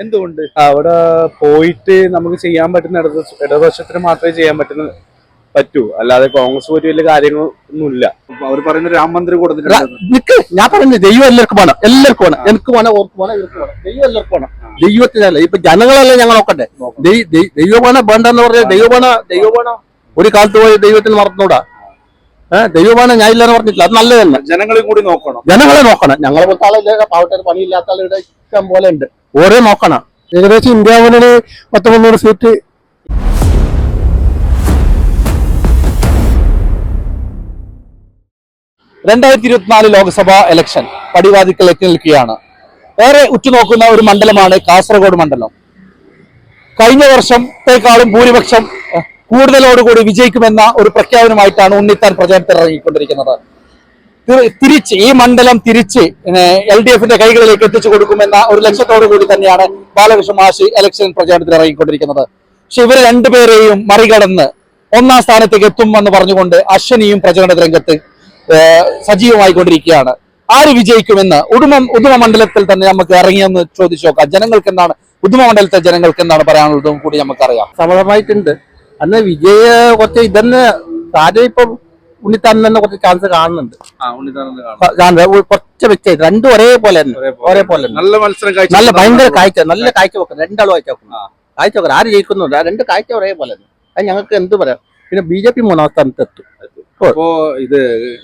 എന്തുകൊണ്ട് അവിടെ പോയിട്ട് നമുക്ക് ചെയ്യാൻ പറ്റുന്ന ഇടതുപക്ഷത്തിന് മാത്രമേ ചെയ്യാൻ പറ്റൂ, അല്ലാതെ കോൺഗ്രസ് പോയിട്ട് വലിയ കാര്യങ്ങളൊന്നുമില്ല. അവർ പറയുന്ന രാം മന്ദിരം കൊടുത്തിട്ടുണ്ട്. ഞാൻ പറയുന്നത് ദൈവം എല്ലാവർക്കും വേണം, എനിക്ക് വേണം, ഓർക്ക് വേണം, ഇവർക്ക് വേണം. ദൈവം എല്ലാവർക്കും വേണം, ദൈവത്തിനല്ല. ഇപ്പൊ ജനങ്ങളല്ലേ ഞങ്ങൾ നോക്കണ്ടേ? ദൈവമാണ് വേണ്ടെന്ന് പറഞ്ഞാൽ ദൈവമാണ് ഒരു കാലത്ത് പോയി ദൈവത്തിന് മറന്നൂടാ. ദൈവമാണ് ഞാൻ ഇല്ലാന്ന് പറഞ്ഞിട്ടില്ല, അത് നല്ലത് തന്നെ. ജനങ്ങളെ കൂടി നോക്കണം, ഞങ്ങളെ പോലത്തെ ആളില്ല, പാവട്ട പണിയില്ലാത്ത ആളുടെ ഇഷ്ടം പോലെ ഉണ്ട്. ഓരോ നോക്കണം. ഏകദേശം ഇന്ത്യ മുന്നണി 100 സീറ്റ്. ലോക്സഭാ ഇലക്ഷൻ പടിവാതിക്കലേക്ക് നിൽക്കുകയാണ്. ഏറെ ഉറ്റുനോക്കുന്ന ഒരു മണ്ഡലമാണ് കാസർഗോഡ് മണ്ഡലം. കഴിഞ്ഞ വർഷത്തെക്കാളും ഭൂരിപക്ഷം കൂടുതലോടുകൂടി വിജയിക്കുമെന്ന ഒരു പ്രഖ്യാപനമായിട്ടാണ് ഉണ്ണിത്താൻ പ്രചാരണത്തിൽ ഇറങ്ങിക്കൊണ്ടിരിക്കുന്നത്. ഈ മണ്ഡലം തിരിച്ച് LDFന്റെ കൈകളിലേക്ക് എത്തിച്ചു കൊടുക്കുമെന്ന ഒരു ലക്ഷ്യത്തോടു കൂടി തന്നെയാണ് ബാലകൃഷ്ണ മാഷി ഇലക്ഷൻ പ്രചാരണത്തിൽ ഇറങ്ങിക്കൊണ്ടിരിക്കുന്നത്. പക്ഷെ ഇവർ രണ്ടുപേരെയും മറികടന്ന് ഒന്നാം സ്ഥാനത്തേക്ക് എത്തുമെന്ന് പറഞ്ഞുകൊണ്ട് അശ്വനിയും പ്രചരണ രംഗത്ത് സജീവമായിക്കൊണ്ടിരിക്കുകയാണ്. ആര് വിജയിക്കുമെന്ന് ഉദുമ മണ്ഡലത്തിൽ തന്നെ നമുക്ക് ഇറങ്ങിയെന്ന് ചോദിച്ചു നോക്കാം. ജനങ്ങൾക്ക് എന്താണ് ഉദുമ മണ്ഡലത്തെ ജനങ്ങൾക്ക് എന്താണ് പറയാനുള്ളതും കൂടി നമുക്കറിയാം. സമതമായിട്ടുണ്ട്. അന്ന് വിജയ കുറച്ച് ഇതന്നെ കാര്യം ഇപ്പം ഉണ്ണിത്താൻ തന്നെ കുറച്ച് ചാൻസ് കാണുന്നുണ്ട്. കുറച്ച് വെച്ചായി രണ്ടും ഒരേപോലെ നല്ല മത്സരം, നല്ല ഭയങ്കര നല്ല കാഴ്ച വെക്കുന്നത്. രണ്ടാളും കാഴ്ച വെക്കുന്നത് ആര് ജയിക്കുന്നുണ്ട്, രണ്ട് കാഴ്ച ഒരേപോലെ തന്നെ. അത് ഞങ്ങൾക്ക് എന്ത് പറയാം. പിന്നെ BJP 3ാം സ്ഥാനത്ത് എത്തും. അപ്പോ ഇത്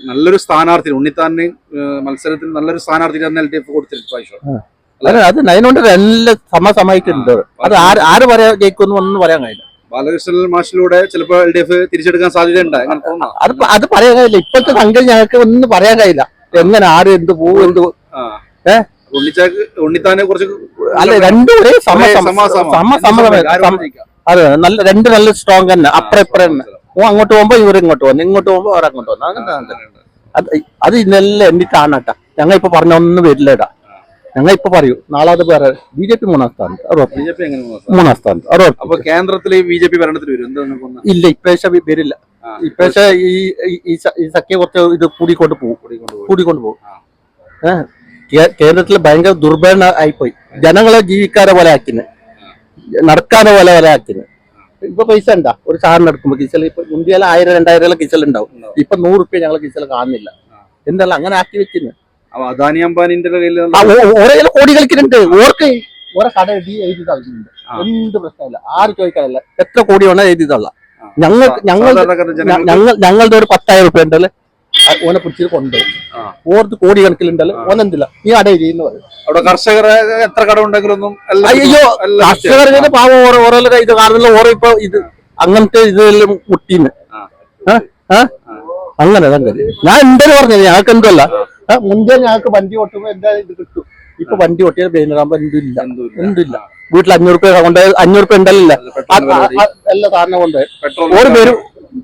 നല്ലൊരു സ്ഥാനാർത്ഥി ഉണ്ണിത്താന് മത്സരത്തിൽ നല്ലൊരു സ്ഥാനാർത്ഥി LDF കൊടുത്തിട്ടുണ്ട്. അത് അതിനോണ്ട് എല്ലാം സമസമായിട്ടുണ്ട്. അത് ആര് ജയിക്കുന്നു ഒന്നും പറയാൻ കഴിയില്ല. ബാലകൃഷ്ണൻ മാഷിലൂടെ ചിലപ്പോൾ LDF തിരിച്ചെടുക്കാൻ സാധ്യതയുണ്ട്. അത് പറയാൻ കഴിയില്ല. ഇപ്പോഴത്തെ സംഘം ഞങ്ങൾക്ക് ഒന്നും പറയാൻ കഴിയില്ല. എങ്ങനെ ആര് എന്ത് പോകും എന്ത് ഉണ്ണിത്താനെ കുറച്ച് അല്ല രണ്ടും ഒരേ അതെ നല്ല സ്ട്രോങ് തന്നെ. അപ്പുറം തന്നെ അങ്ങോട്ട് പോകുമ്പോ ഇവർ ഇങ്ങോട്ട് പോകുന്നു, ഇങ്ങോട്ട് പോകുമ്പോ അവർ അങ്ങോട്ട് പോകുന്നു. അങ്ങനെ അത് ഇന്നെല്ലാം എന്നിട്ടാണ് കേട്ടാ. ഞങ്ങൾ ഇപ്പൊ പറഞ്ഞ ഒന്നും വരില്ലടാ. ഞങ്ങൾ ഇപ്പൊ പറയൂ നാളെ അത് വേറെ. BJP 3ാം സ്ഥാനത്ത്, 3ാം സ്ഥാനത്ത്. അപ്പൊ കേന്ദ്രത്തില് BJP ഭരണത്തിൽ വരും? ഇല്ല, ഇപ്രാവശ്യം വരില്ല. ഇപ്രാവശ്യം ഈ സഖ്യ കുറച്ച് ഇത് കൂടിക്കൊണ്ട് പോകും. കേന്ദ്രത്തിൽ ഭയങ്കര ദുർബലന ആയിപ്പോയി. ജനങ്ങളെ ജീവിക്കാരെ പോലെ ആക്കിന്, നടക്കാനെ പോലെ ആക്കിന്. ഇപ്പൊ പൈസ ഉണ്ടാ ഒരു സാധനം എടുക്കുമ്പോ കിച്ചൽ ഇപ്പൊ ഇന്ത്യയിലെ 1000-2000 കിച്ചൽ ഉണ്ടാവും. ഇപ്പൊ 100 റുപ്യ ഞങ്ങളെ കിച്ചൽ കാണുന്നില്ല. എന്തല്ല അങ്ങനെ ആക്കി വെക്കുന്നു. അദാനി അംബാനിന്റെ ഓരോ കോടി കളിക്കുന്നുണ്ട്. ഓർക്ക് ഓരോ കട എഴുതി തള്ളുന്നുണ്ട്. എന്ത് പ്രശ്നമില്ല, ആര് ചോദിക്കാനല്ല. എത്ര കോടി വേണോ എഴുതി തള്ളാം. ഞങ്ങളുടെ ഒരു 10,000 റുപ്യ ഉണ്ടല്ലേ ഓനെ പിടിച്ചത് കൊണ്ടുപോകും. ഓർത്ത് കോടി കണക്കിലുണ്ടല്ലോ ഓനെന്തില്ല നീ അട ചെയ്യുന്ന പറയും. അവിടെ കർഷകർ എത്ര കട ഉണ്ടെങ്കിലൊന്നും അയ്യോ കർഷകർ പാവം ഓരോ ഇത് കാണുന്നില്ല. ഓരോ ഇപ്പൊ ഇത് അങ്ങനത്തെ ഇതെല്ലാം മുട്ടീന്ന് അങ്ങനെ ഞാൻ എന്തെങ്കിലും പറഞ്ഞത് ഞങ്ങൾക്ക് എന്തല്ല. മുൻപേ ഞങ്ങൾക്ക് വണ്ടി ഓട്ടുമ്പോ എന്താ ഇത് കിട്ടും. ഇപ്പൊ വണ്ടി ഓട്ടിയാൽ പെയിനാകുമ്പോ എന്തില്ല. വീട്ടിൽ 500 റുപ്യ കൊണ്ട് 500 റുപ്യ ഉണ്ടല്ലോ എല്ലാ സാധനം കൊണ്ട് ഒരു പേരും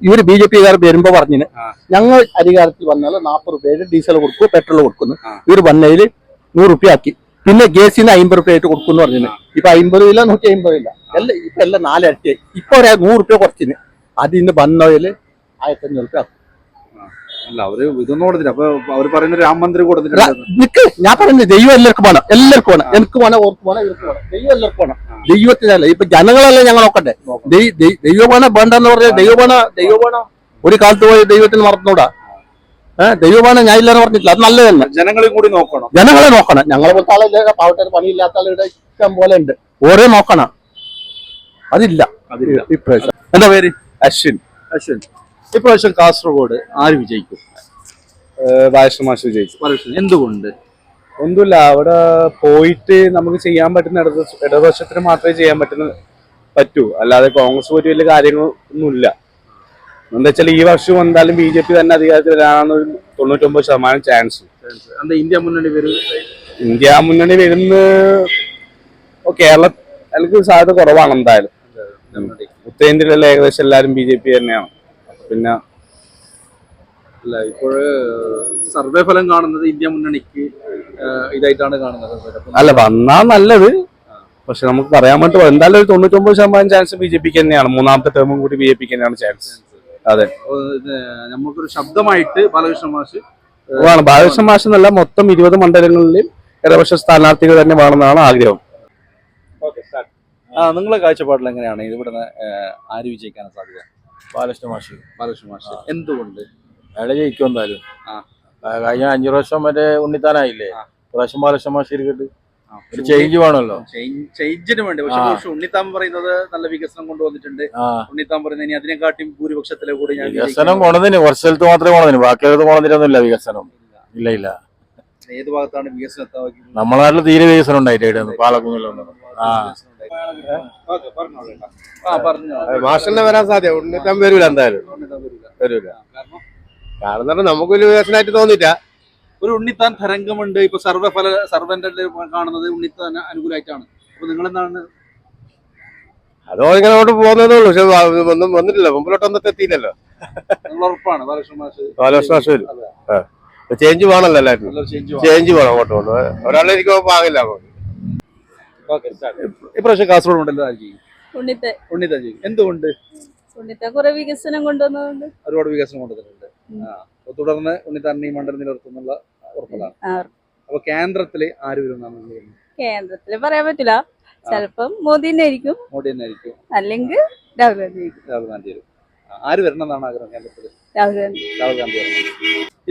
ഇവര് BJP-കാർ വരുമ്പോ പറഞ്ഞിന് ഞങ്ങൾ അധികാരത്തിൽ വന്നാൽ 40 റുപ്യ ഡീസൽ കൊടുക്കും, പെട്രോൾ കൊടുക്കുന്നു. ഇവർ വന്നതിൽ 100 റുപ്യ ആക്കി. പിന്നെ ഗ്യാസിന് 50 റുപ്യ ആയിട്ട് കൊടുക്കുന്നു പറഞ്ഞിന്. ഇപ്പൊ 50 ഇല്ല, 150 ഇല്ല. ഇപ്പൊ എല്ലാം 4 ഇരട്ടിയായി. ഇപ്പൊ 100 റുപ്യ കുറച്ചിന്. അതിന് വന്നതില് 1500 റുപ്യ ആക്കും. അല്ല അവര് ഇതൊന്നും കൊടുത്തില്ല. അപ്പൊ അവര് പറയുന്ന രാം മന്ദിരം കൊടുത്തിട്ട് ഞാൻ പറയുന്നത് ദൈവം എല്ലാവർക്കും വേണം, എനിക്ക് വേണം, ഓർക്ക് വേണം, ഇവർക്ക് വേണം. ദൈവം എല്ലാവർക്കും വേണം, ദൈവത്തിനല്ല. ഇപ്പൊ ജനങ്ങളല്ലേ ഞങ്ങൾ നോക്കണ്ടേ? ദൈവമാണ് വേണ്ടെന്ന് പറഞ്ഞാൽ ദൈവമാണ് ഒരു കാലത്ത് പോയി ദൈവത്തിന് മറന്നൂടാ. ദൈവമാണ് ഞാൻ ഇല്ലാന്ന് പറഞ്ഞിട്ടില്ല, അത് നല്ലത് തന്നെ. ജനങ്ങളെ കൂടി നോക്കണം, ഞങ്ങളെ പോലത്തെ ആളില്ല, പാവട്ട പണിയില്ലാത്ത ആളുടെ ഇഷ്ടം പോലെ ഉണ്ട്. ഓരോ നോക്കണം. അതില്ല ഇപ്രാവശ്യം. എന്താ പേര്? അശ്വിൻ. ഇപ്രാവശ്യം കാസർഗോഡ് ആര് വിജയിക്കും? ബാലകൃഷ്ണ മാഷ് വിജയിക്കും. എന്തുകൊണ്ട്? ഒന്നുമില്ല, അവിടെ പോയിട്ട് നമുക്ക് ചെയ്യാൻ പറ്റുന്ന ഇടതുപക്ഷത്തിന് മാത്രമേ ചെയ്യാൻ പറ്റൂ, അല്ലാതെ കോൺഗ്രസ് പോയിട്ട് വലിയ കാര്യങ്ങളൊന്നുമില്ല. എന്താ വെച്ചാൽ ഈ വർഷം എന്തായാലും BJP തന്നെ അധികാരത്തിൽ വരാനാണ് 99% ചാൻസ്. ഇന്ത്യ മുന്നണി വരുന്ന കേരളത്തിൽ സാധ്യത കുറവാണ്. എന്തായാലും ഉത്തരേന്ത്യയിലുള്ള ഏകദേശം എല്ലാവരും BJP തന്നെയാണ്. പിന്നെ അല്ല ഇപ്പോഴ് സർവേ ഫലം കാണുന്നത് ഇന്ത്യ മുന്നണിക്ക് ഇതായിട്ടാണ് കാണുന്നത്. അല്ല വന്നാ നല്ലത്, പക്ഷെ നമുക്ക് പറയാൻ പറ്റും. എന്തായാലും ഒരു 99% ചാൻസ് BJP-ക്ക് തന്നെയാണ്. 3ാമത്തെ ടേമും കൂടി BJP-ക്ക് തന്നെയാണ് ചാൻസ്. അതെ, നമുക്കൊരു ശബ്ദമായിട്ട് ബാലകൃഷ്ണ മാഷ് എന്നല്ല മൊത്തം 20 മണ്ഡലങ്ങളിലും ഇടതുപക്ഷ സ്ഥാനാർത്ഥികൾ തന്നെ വേണമെന്നാണ് ആഗ്രഹം. നിങ്ങളെ കാഴ്ചപ്പാടിൽ എങ്ങനെയാണ് ഇവിടുന്ന് ആര് വിജയിക്കാനാണ് സാധ്യത? ബാലകൃഷ്ണ മാഷ് എന്തുകൊണ്ട്? അയാളെ ജയിക്കും എന്തായാലും. ആ. കഴിഞ്ഞ 5 പ്രാവശ്യം മറ്റേ ഉണ്ണിത്താനായില്ലേ, പ്രാവശ്യം ബാലകൃഷ്ണ മാഷ് ഇരിക്കട്ട് ഒരു ചേഞ്ച് വേണമല്ലോ. ചേഞ്ചിന് വേണ്ടി. പക്ഷെ ഉണ്ണിത്താൻ പറയുന്നത് നല്ല വികസനം കൊണ്ടുവന്നിട്ടുണ്ട്. ഉണ്ണിത്താൻ പറയുന്നത് ഇനി അതിനെക്കാട്ടും ഭൂരിപക്ഷത്തിലെ കൂടി ഞാൻ വികസനം കൊണ്ടുവന്നിന് കുറച്ച് സ്ഥലത്ത് മാത്രമേ കൊണ്ടുവന്നിന്, ബാക്കിയുള്ളത് കൊണ്ടുവന്നിട്ടൊന്നുമില്ല വികസനം. ഇല്ല. ഏത് ഭാഗത്താണ് വികസനം എത്താൻ? നമ്മളെ നാട്ടിൽ തീരെ വികസനം ഉണ്ടായിട്ട് പാലക്കുന്നിലൊന്നും. മാഷന്നെ വരാൻ സാധ്യത, ഉണ്ണിത്താൻ വരൂല എന്തായാലും. വരൂല. കാരണം നമുക്കൊരു വികസനമായിട്ട് തോന്നില്ല. ഒരു ഉണ്ണിത്താൻ തരംഗമുണ്ട്. ഇപ്പൊ സർവന്റെ കാണുന്നത് ഉണ്ണിത്താൻ അനുകൂലമായിട്ടാണ്. അപ്പൊ നിങ്ങൾ എന്താണ്? അതോ ഇങ്ങനെ അങ്ങോട്ട് പോകുന്നതേ ഉള്ളൂ. പക്ഷെ ഒന്നും വന്നിട്ടില്ല, മുമ്പിലോട്ടൊന്നും എത്തിയില്ലല്ലോ. നിങ്ങൾ ഉറപ്പാണ് ബാലകൃഷ്ണ മാഷ് വരും. ചേഞ്ച് വേണമല്ലോ എല്ലാവരും. ചേഞ്ച് വേണം അങ്ങോട്ട് കൊണ്ട്. ഒരാളെ എനിക്ക് പാകില്ല. ഇപ്രാവശ്യം കാസർഗോഡ് ഉണ്ടല്ലോ ഉണ്ണിത്താൻ ചെയ്യും. എന്തുകൊണ്ട്? ഉണ്ണിത്താൻ കുറെ വികസനം കൊണ്ടുവന്നതുകൊണ്ട്. ഒരുപാട് വികസനം കൊണ്ടുവന്നിട്ടുണ്ട്. തുടർന്ന് ഉണ്ണിത്താൻ ഈ മണ്ഡലം നിലനിർത്തുന്നുള്ള ഉറപ്പതാണ്. അപ്പൊ കേന്ദ്രത്തില് ആര് വരും? കേന്ദ്രത്തില് പറയാൻ പറ്റില്ല. ചിലപ്പം മോദി തന്നെ ആയിരിക്കും, അല്ലെങ്കിൽ രാഹുൽ ഗാന്ധി വരും. ആര് വരണം എന്നാണ് ആഗ്രഹം കേന്ദ്രത്തില്? രാഹുൽ ഗാന്ധി വരണം.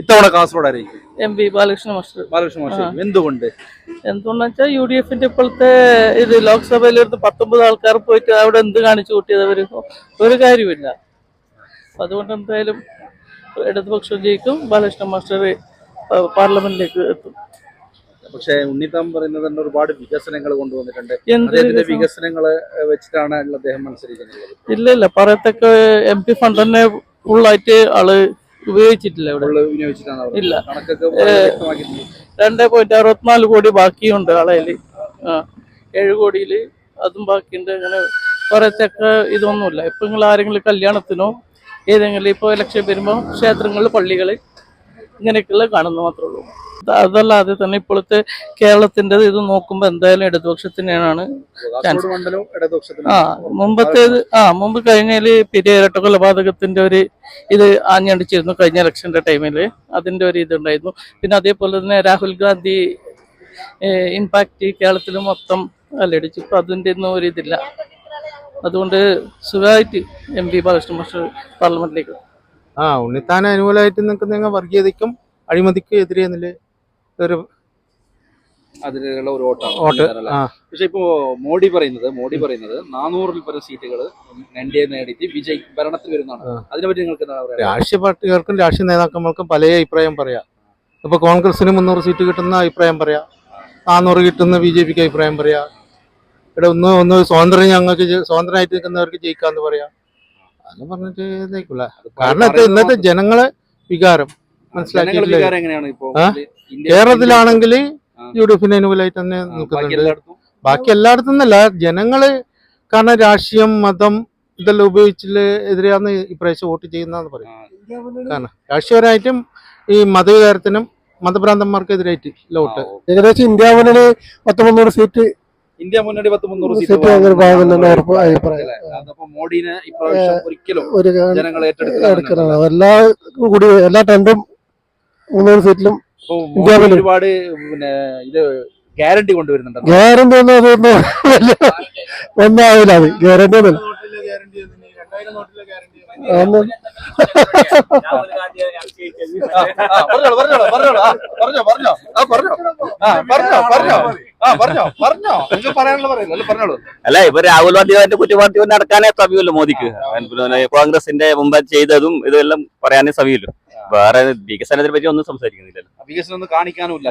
ഇത്തവണ കാസർഗോഡ് ആയിരിക്കും MP ബാലകൃഷ്ണ മാസ്റ്റർ. എന്തുകൊണ്ട്? എന്തുകൊണ്ടെന്ന് വെച്ചാൽ UDFന്റെ ഇപ്പോഴത്തെ ഇത് ലോക്സഭയിലെടുത്ത് 19 ആൾക്കാർ പോയിട്ട് അവിടെ എന്ത് കാണിച്ചു കൂട്ടിയത് അവര്? ഒരു കാര്യമില്ല. അതുകൊണ്ട് എന്തായാലും ഇടതുപക്ഷം ജയിക്കും, ബാലകൃഷ്ണ മാസ്റ്റർ പാർലമെന്റിലേക്ക് എത്തും. പക്ഷെ ഉണ്ണിത്താൻ പറയുന്നത് തന്നെ ഒരുപാട് വികസനങ്ങൾ കൊണ്ടുവന്നിട്ടുണ്ട്. എന്ത് വികസനങ്ങള് വെച്ചിട്ടാണ് അദ്ദേഹം മത്സരിക്കുന്നത്? ഇല്ല, പറയത്തക്ക MP ഫണ്ട് തന്നെ ഫുള്ളായിട്ട് ആള് ഉപയോഗിച്ചിട്ടില്ല ഇവിടെ. ഇല്ല. 2.64 കോടി ബാക്കിയുണ്ട് ആളേല്. 7 കോടിയില് അതും ബാക്കിയുണ്ട്. അങ്ങനെ പറയത്തക്ക ഇതൊന്നുമില്ല. ഇപ്പൊ നിങ്ങൾ ആരെങ്കിലും കല്യാണത്തിനോ ഏതെങ്കിലും ഇപ്പൊ ഇലക്ഷൻ വരുമ്പോ ക്ഷേത്രങ്ങളിൽ, പള്ളികള് ഇങ്ങനെയൊക്കെയുള്ള കാണുന്ന മാത്രമേ ഉള്ളൂ. അതല്ലാതെ തന്നെ ഇപ്പോഴത്തെ കേരളത്തിന്റെ ഇത് നോക്കുമ്പോ എന്തായാലും ഇടതുപക്ഷത്തിനാണ് ചാൻസ്. മുമ്പ് കഴിഞ്ഞാല് ഇരട്ട കൊലപാതകത്തിന്റെ ഒരു ഇത് ആഞ്ഞടിച്ചിരുന്നു കഴിഞ്ഞ ഇലക്ഷന്റെ ടൈമില്. അതിന്റെ ഒരു ഇതുണ്ടായിരുന്നു. പിന്നെ അതേപോലെ തന്നെ രാഹുൽ ഗാന്ധി ഇമ്പാക്ട് കേരളത്തിൽ മൊത്തം അല്ലടിച്ചു. ഇപ്പൊ അതിന്റെ ഒന്നും ഒരു ഇതില്ല. അതുകൊണ്ട് സുഖമായിട്ട് MP ബാലകൃഷ്ണ മാസ്റ്റർ പാർലമെന്റിലേക്ക്. ഉണ്ണിത്താൻ അനുകൂലമായിട്ട് നിൽക്കുന്ന വർഗീയതയ്ക്കും അഴിമതിക്കും എതിരെ ഒരു അതിലുള്ള ഒരു വോട്ട്. പക്ഷെ ഇപ്പോ മോഡി പറയുന്നത് 400-ൽ പരം സീറ്റുകൾ NDA നേടിയിട്ട് ഭരണത്തിൽ വരുന്നതാണ്. അതിനെപ്പറ്റി നിങ്ങൾക്ക് എന്താ പറയുക? രാഷ്ട്രീയ പാർട്ടികൾക്കും രാഷ്ട്രീയ നേതാക്കന്മാർക്കും പല അഭിപ്രായം പറയാം. ഇപ്പൊ കോൺഗ്രസിന് 300 സീറ്റ് കിട്ടുന്ന അഭിപ്രായം പറയാം, 400 കിട്ടുന്ന BJPക്ക് അഭിപ്രായം പറയാം. ഇവിടെ ഒന്ന് സ്വതന്ത്രമായിട്ട് നിൽക്കുന്നവർക്ക് ജയിക്കാന്ന് പറയാം. അത് പറഞ്ഞിട്ട് ഇതേക്കില്ല. കാരണം ഇന്നത്തെ ജനങ്ങളെ വികാരം മനസ്സിലാക്കിയിട്ടില്ല. കേരളത്തിലാണെങ്കിൽ UDFന് അനുകൂലമായിട്ട് തന്നെ നിൽക്കുന്നുണ്ട്. ബാക്കി എല്ലായിടത്തും നിന്നല്ല, ജനങ്ങള് കാരണം രാഷ്ട്രീയം, മതം ഇതെല്ലാം ഉപയോഗിച്ചിട്ട് എതിരെയാണ് ഇപ്രാവശ്യം വോട്ട് ചെയ്യുന്നതെന്ന് പറയും. കാരണം രാഷ്ട്രീയപരമായിട്ടും ഈ മതവികാരത്തിനും മതഭ്രാന്തന്മാർക്ക് എതിരായിട്ട് വോട്ട്. ഏകദേശം ഇന്ത്യ മുന്നണി 1300 സീറ്റ് മോഡിനെ ഇപ്രാവശ്യം ഒരിക്കലും ജനങ്ങൾ എല്ലാ ട്രെൻഡും 300 സീറ്റിലും ഒരുപാട് പിന്നെ ഇത് ഗ്യാരണ്ടി കൊണ്ടുവരുന്നുണ്ട്. ഗ്യാരണ്ടി ഒന്നാവില്ല. അത് ഗ്യാരണ്ടി ഒന്നും അല്ല, ഇപ്പൊ രാഹുൽ ഗാന്ധിയായിട്ട് കുറ്റവാളി നടക്കാനേ സമയമില്ല മോദിക്ക്. കോൺഗ്രസിന്റെ മുമ്പ് ചെയ്തതും ഇതെല്ലാം പറയാനേ സമയമില്ല. വേറെ വികസനത്തിനെ പറ്റി ഒന്നും സംസാരിക്കുന്നില്ലല്ലോ. വികസനം ഒന്നും കാണിക്കാനുമില്ല.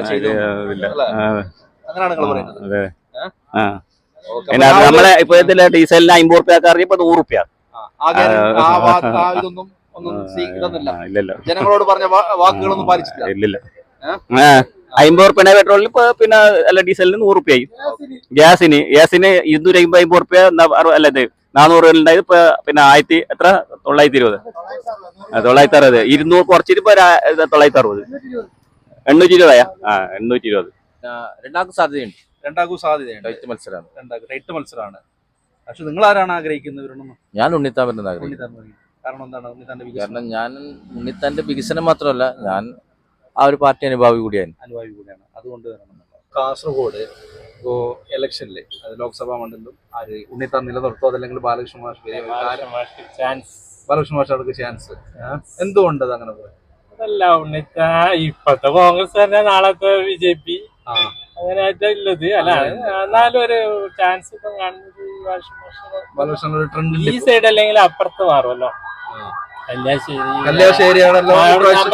നമ്മളെ ഇപ്പൊ ഇതിലെ ഡീസലിന് 50 റുപ്യക്ക് അറിയപ്പോ 100 റുപ്യ. ഇല്ലല്ലോ, ജനങ്ങളോട് പറഞ്ഞ വാക്കുകളൊന്നും പാലിച്ചില്ല. ഇല്ലില്ല. 50 റുപ്യ പെട്രോളിന് ഇപ്പൊ പിന്നെ അല്ല ഡീസലിന് 100 റുപ്യായി. ഗ്യാസിന് 250 റുപ്യ അല്ല, ഇത് 400 ഉണ്ടായത് ഇപ്പൊ പിന്നെ 920 200 കുറച്ചിട്ട് ഇപ്പൊ 960 820. 820. രണ്ടാക്കും സാധ്യതയുണ്ട്. ടൈറ്റ് മത്സരമാണ്. പക്ഷെ നിങ്ങൾ ആരാണ് ആഗ്രഹിക്കുന്നത്? ഞാൻ ഉണ്ണിത്താൻ വരുന്നത് ആഗ്രഹിക്കുന്നു. കാരണം എന്താണ്? കാരണം ഞാൻ ഉണ്ണിത്താന്റെ വികസനം മാത്രമല്ല, ഞാൻ ആ ഒരു പാർട്ടി അനുഭാവി കൂടിയാണ്. അതുകൊണ്ട് കാസർഗോഡ് ഇപ്പോ ഇലക്ഷനില് അത് ലോക്സഭാ മണ്ഡലം ആര് ഉണ്ണിത്താൻ നിലനിർത്തോ അതല്ലെങ്കിൽ ബാലകൃഷ്ണ മാഷ് ബാലകൃഷ്ണ മാഷ് അവർക്ക് ചാൻസ് എന്തുകൊണ്ട് അത് അങ്ങനെ പോയി? അല്ല ഉണ്ണിത്ത ഇപ്പത്തെ കോൺഗ്രസ് തന്നെ നാളത്തെ BJP അങ്ങനെയായിട്ടാ ഉള്ളത്. അല്ല എന്നാലും ഒരു ചാൻസ് ഇപ്പം കാണുന്നത് ബാലകൃഷ്ണൻ ഒരു ട്രെൻഡ് ഈ സൈഡ് അല്ലെങ്കിൽ അപ്പുറത്ത് മാറുമല്ലോ. കല്യാശ്ശേരി കല്യാശ്ശേരിയാണല്ലോ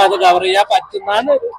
അത് കവർ ചെയ്യാൻ പറ്റുന്നതാണ് ഒരു